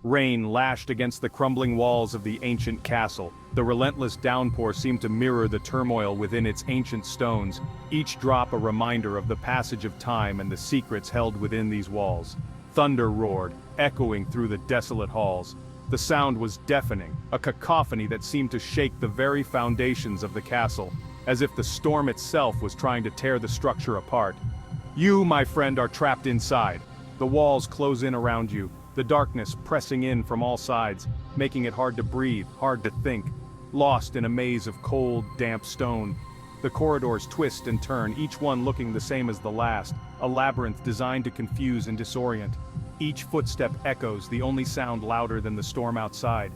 Rain lashed against the crumbling walls of the ancient castle. The relentless downpour seemed to mirror the turmoil within its ancient stones, each drop a reminder of the passage of time and the secrets held within these walls. Thunder roared, echoing through the desolate halls. The sound was deafening, a cacophony that seemed to shake the very foundations of the castle, as if the storm itself was trying to tear the structure apart. You, my friend, are trapped inside. The walls close in around you, the darkness pressing in from all sides, making it hard to breathe, hard to think. Lost in a maze of cold, damp stone. The corridors twist and turn, each one looking the same as the last, a labyrinth designed to confuse and disorient. Each footstep echoes, the only sound louder than the storm outside.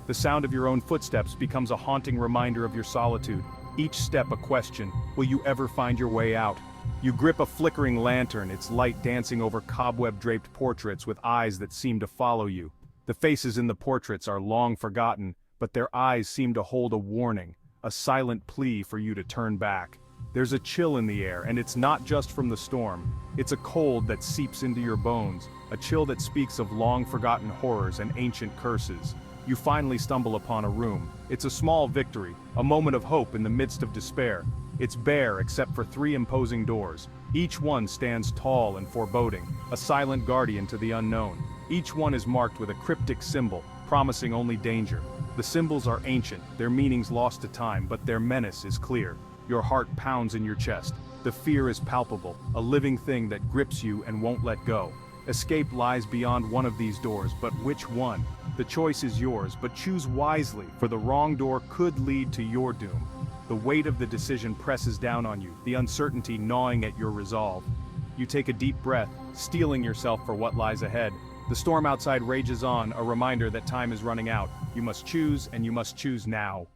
The sound of your own footsteps becomes a haunting reminder of your solitude. Each step a question, will you ever find your way out? You grip a flickering lantern, its light dancing over cobweb-draped portraits with eyes that seem to follow you. The faces in the portraits are long forgotten, but their eyes seem to hold a warning, a silent plea for you to turn back. There's a chill in the air, and it's not just from the storm. It's a cold that seeps into your bones, a chill that speaks of long-forgotten horrors and ancient curses. You finally stumble upon a room. It's a small victory, a moment of hope in the midst of despair. It's bare except for 3 imposing doors. Each one stands tall and foreboding, a silent guardian to the unknown. Each one is marked with a cryptic symbol, promising only danger. The symbols are ancient, their meanings lost to time, but their menace is clear. Your heart pounds in your chest. The fear is palpable, a living thing that grips you and won't let go. Escape lies beyond one of these doors, but which one? The choice is yours, but choose wisely, for the wrong door could lead to your doom. The weight of the decision presses down on you, the uncertainty gnawing at your resolve. You take a deep breath, steeling yourself for what lies ahead. The storm outside rages on, a reminder that time is running out. You must choose, and you must choose now.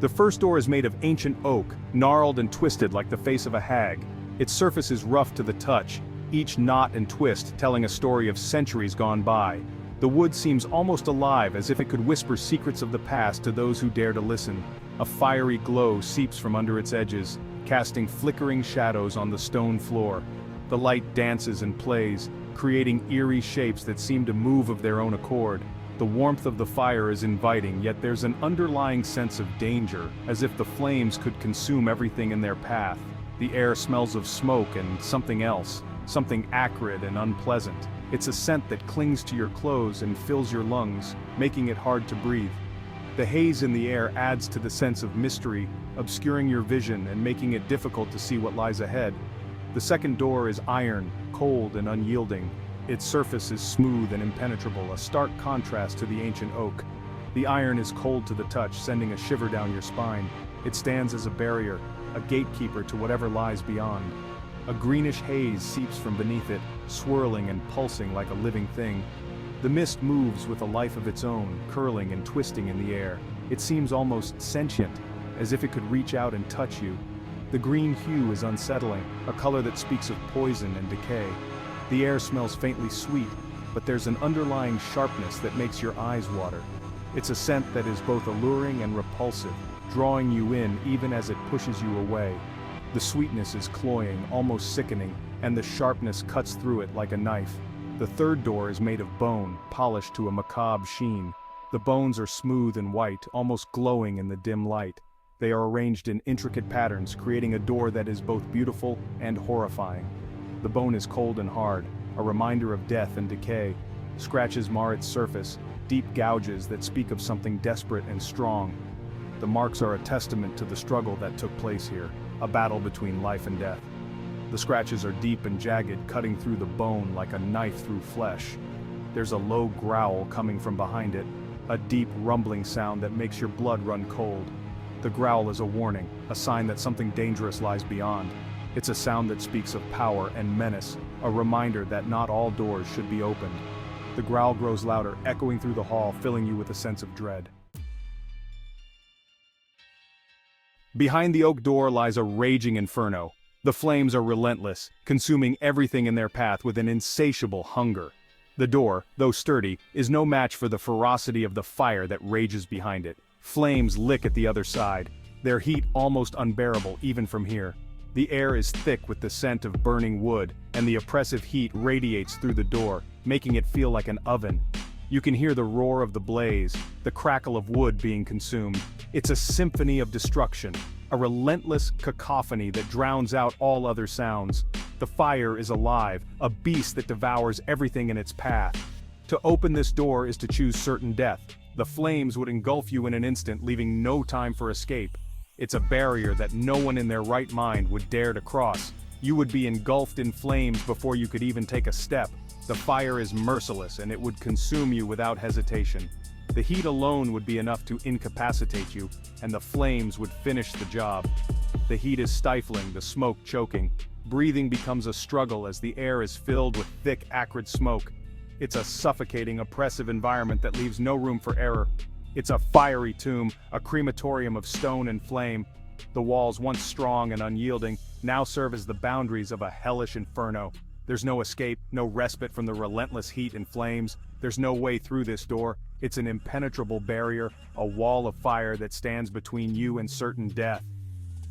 The first door is made of ancient oak, gnarled and twisted like the face of a hag. Its surface is rough to the touch, each knot and twist telling a story of centuries gone by. The wood seems almost alive, as if it could whisper secrets of the past to those who dare to listen. A fiery glow seeps from under its edges, casting flickering shadows on the stone floor. The light dances and plays, creating eerie shapes that seem to move of their own accord. The warmth of the fire is inviting, yet there's an underlying sense of danger, as if the flames could consume everything in their path. The air smells of smoke and something else, something acrid and unpleasant. It's a scent that clings to your clothes and fills your lungs, making it hard to breathe. The haze in the air adds to the sense of mystery, obscuring your vision and making it difficult to see what lies ahead. The second door is iron, cold and unyielding. Its surface is smooth and impenetrable, a stark contrast to the ancient oak. The iron is cold to the touch, sending a shiver down your spine. It stands as a barrier, a gatekeeper to whatever lies beyond. A greenish haze seeps from beneath it, swirling and pulsing like a living thing. The mist moves with a life of its own, curling and twisting in the air. It seems almost sentient, as if it could reach out and touch you. The green hue is unsettling, a color that speaks of poison and decay. The air smells faintly sweet, but there's an underlying sharpness that makes your eyes water. It's a scent that is both alluring and repulsive, drawing you in even as it pushes you away. The sweetness is cloying, almost sickening, and the sharpness cuts through it like a knife. The third door is made of bone, polished to a macabre sheen. The bones are smooth and white, almost glowing in the dim light. They are arranged in intricate patterns, creating a door that is both beautiful and horrifying. The bone is cold and hard, a reminder of death and decay. Scratches mar its surface, deep gouges that speak of something desperate and strong. The marks are a testament to the struggle that took place here, a battle between life and death. The scratches are deep and jagged, cutting through the bone like a knife through flesh. There's a low growl coming from behind it, a deep rumbling sound that makes your blood run cold. The growl is a warning, a sign that something dangerous lies beyond. It's a sound that speaks of power and menace, a reminder that not all doors should be opened. The growl grows louder, echoing through the hall, filling you with a sense of dread. Behind the oak door lies a raging inferno. The flames are relentless, consuming everything in their path with an insatiable hunger. The door, though sturdy, is no match for the ferocity of the fire that rages behind it. Flames lick at the other side, their heat almost unbearable even from here. The air is thick with the scent of burning wood, and the oppressive heat radiates through the door, making it feel like an oven. You can hear the roar of the blaze, the crackle of wood being consumed. It's a symphony of destruction, a relentless cacophony that drowns out all other sounds. The fire is alive, a beast that devours everything in its path. To open this door is to choose certain death. The flames would engulf you in an instant, leaving no time for escape. It's a barrier that no one in their right mind would dare to cross. You would be engulfed in flames before you could even take a step. The fire is merciless, and it would consume you without hesitation. The heat alone would be enough to incapacitate you, and the flames would finish the job. The heat is stifling, the smoke choking. Breathing becomes a struggle as the air is filled with thick, acrid smoke. It's a suffocating, oppressive environment that leaves no room for error. It's a fiery tomb, a crematorium of stone and flame. The walls, once strong and unyielding, now serve as the boundaries of a hellish inferno. There's no escape, no respite from the relentless heat and flames. There's no way through this door. It's an impenetrable barrier, a wall of fire that stands between you and certain death.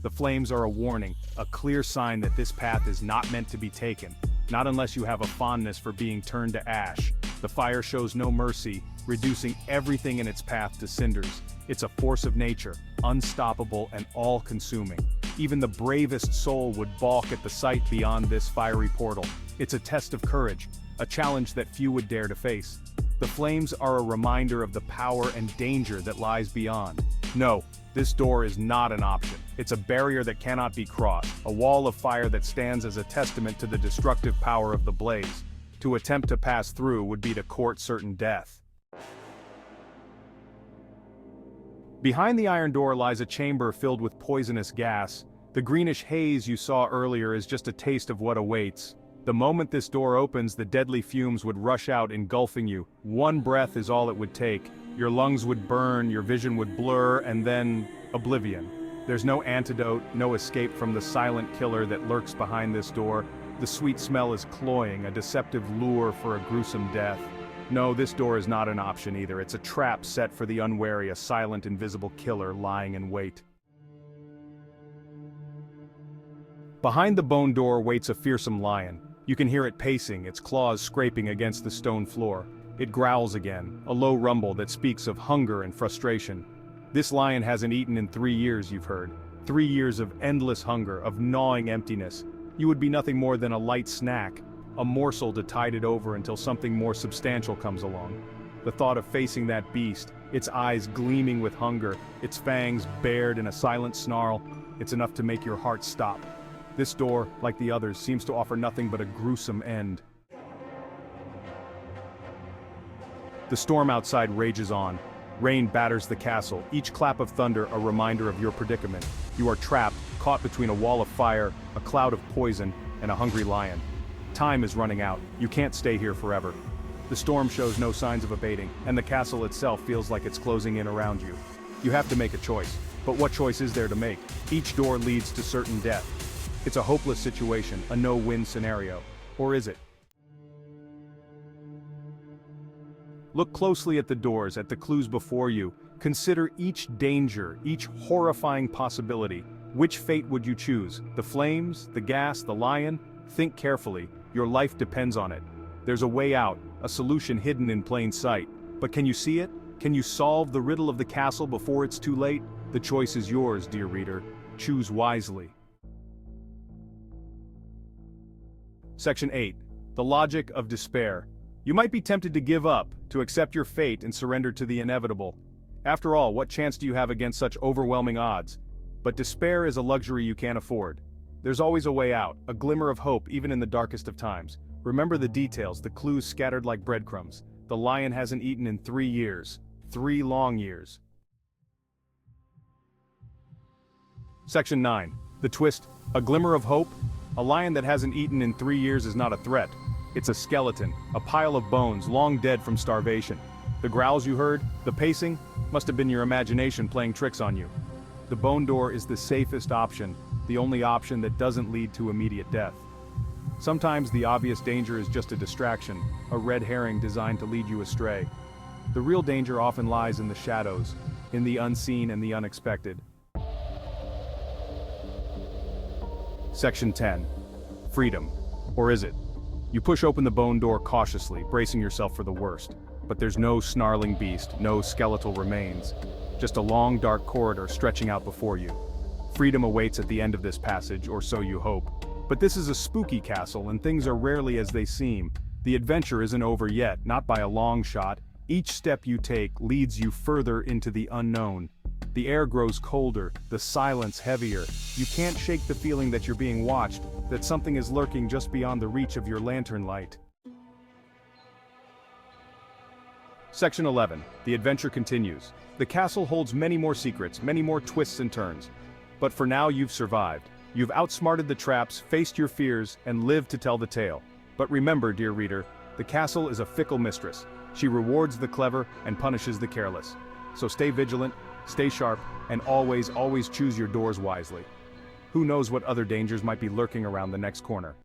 The flames are a warning, a clear sign that this path is not meant to be taken, not unless you have a fondness for being turned to ash. The fire shows no mercy, reducing everything in its path to cinders. It's a force of nature, unstoppable and all-consuming. Even the bravest soul would balk at the sight beyond this fiery portal. It's a test of courage, a challenge that few would dare to face. The flames are a reminder of the power and danger that lies beyond. No, this door is not an option. It's a barrier that cannot be crossed, a wall of fire that stands as a testament to the destructive power of the blaze. To attempt to pass through would be to court certain death. Behind the iron door lies a chamber filled with poisonous gas. The greenish haze you saw earlier is just a taste of what awaits. The moment this door opens, the deadly fumes would rush out, engulfing you. One breath is all it would take. Your lungs would burn, your vision would blur, and then oblivion. There's no antidote, no escape from the silent killer that lurks behind this door. The sweet smell is cloying, a deceptive lure for a gruesome death. No, this door is not an option either. It's a trap set for the unwary, a silent, invisible killer lying in wait. Behind the bone door waits a fearsome lion. You can hear it pacing, its claws scraping against the stone floor. It growls again, a low rumble that speaks of hunger and frustration. This lion hasn't eaten in 3 years, you've heard. 3 years of endless hunger, of gnawing emptiness. You would be nothing more than a light snack, a morsel to tide it over until something more substantial comes along. The thought of facing that beast, its eyes gleaming with hunger, its fangs bared in a silent snarl, it's enough to make your heart stop. This door, like the others, seems to offer nothing but a gruesome end. The storm outside rages on. Rain batters the castle, each clap of thunder a reminder of your predicament. You are trapped, caught between a wall of fire, a cloud of poison, and a hungry lion. Time is running out. You can't stay here forever. The storm shows no signs of abating, and the castle itself feels like it's closing in around you. You have to make a choice. But what choice is there to make? Each door leads to certain death. It's a hopeless situation, a no-win scenario. Or is it? Look closely at the doors, at the clues before you. Consider each danger, each horrifying possibility. Which fate would you choose? The flames, the gas, the lion? Think carefully. Your life depends on it. There's a way out, a solution hidden in plain sight. But can you see it? Can you solve the riddle of the castle before it's too late? The choice is yours, dear reader. Choose wisely. Section 8. The Logic of Despair. You might be tempted to give up, to accept your fate and surrender to the inevitable. After all, what chance do you have against such overwhelming odds? But despair is a luxury you can't afford. There's always a way out, a glimmer of hope even in the darkest of times. Remember the details, the clues scattered like breadcrumbs. The lion hasn't eaten in 3 years. 3 long years. Section 9. The twist. A glimmer of hope. A lion that hasn't eaten in 3 years is not a threat. It's a skeleton, a pile of bones long dead from starvation. The growls you heard, the pacing, must have been your imagination playing tricks on you. The bone door is the safest option, the only option that doesn't lead to immediate death. Sometimes the obvious danger is just a distraction, a red herring designed to lead you astray. The real danger often lies in the shadows, in the unseen and the unexpected. Section 10. Freedom. Or is it? You push open the bone door cautiously, bracing yourself for the worst. But there's no snarling beast, no skeletal remains. Just a long dark corridor stretching out before you. Freedom awaits at the end of this passage, or so you hope. But this is a spooky castle and things are rarely as they seem. The adventure isn't over yet, not by a long shot. Each step you take leads you further into the unknown. The air grows colder, the silence heavier. You can't shake the feeling that you're being watched, that something is lurking just beyond the reach of your lantern light. Section 11. The adventure continues. The castle holds many more secrets, many more twists and turns. But for now you've survived. You've outsmarted the traps, faced your fears, and lived to tell the tale. But remember, dear reader, the castle is a fickle mistress. She rewards the clever and punishes the careless. So stay vigilant, stay sharp, and always choose your doors wisely. Who knows what other dangers might be lurking around the next corner.